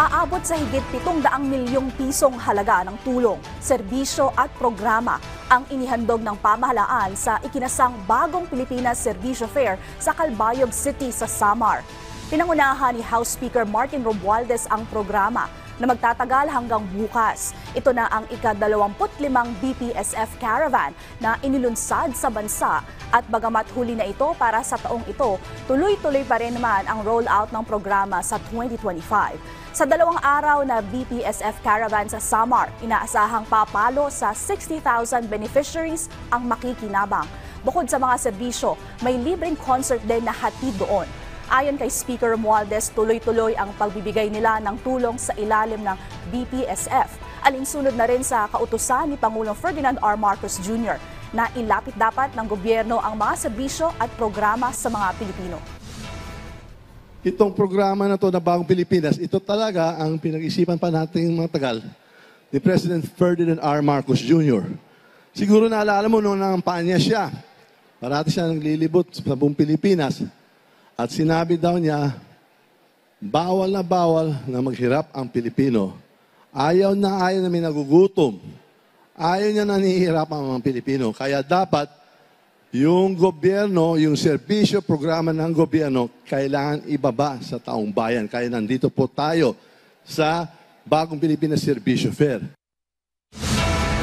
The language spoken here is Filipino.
Aabot sa higit 700 milyong pisong halaga ng tulong, serbisyo at programa ang inihandog ng pamahalaan sa ikinasang Bagong Pilipinas Serbisyo Fair sa Calbayog City sa Samar. Pinangunahan ni House Speaker Martin Romualdez ang programa na magtatagal hanggang bukas. Ito na ang ika-25 BPSF caravan na inilunsad sa bansa at bagamat huli na ito para sa taong ito, tuloy-tuloy pa rin naman ang rollout ng programa sa 2025. Sa 2 araw na BPSF caravan sa Samar, inaasahang papalo sa 60,000 beneficiaries ang makikinabang. Bukod sa mga serbisyo, may libreng concert din na hatid doon. Ayon kay Speaker Romualdez, tuloy-tuloy ang pagbibigay nila ng tulong sa ilalim ng BPSF. Alinsunod na rin sa kautusan ni Pangulong Ferdinand R. Marcos Jr. na ilapit dapat ng gobyerno ang mga serbisyo at programa sa mga Pilipino. Itong programa na to na Bagong Pilipinas, ito talaga ang pinag-isipan pa natin matagal ni President Ferdinand R. Marcos Jr. Siguro naalala mo noong nangampanya siya. Parati siya naglilibot sa buong Pilipinas. At sinabi daw niya, bawal na maghirap ang Pilipino. Ayaw na may nagugutom. Ayaw niya na nahihirapan ang mga Pilipino. Kaya dapat yung gobyerno, yung serbisyo, programa ng gobyerno, kailangan ibaba sa taong bayan. Kaya nandito po tayo sa Bagong Pilipinas Serbisyo Fair.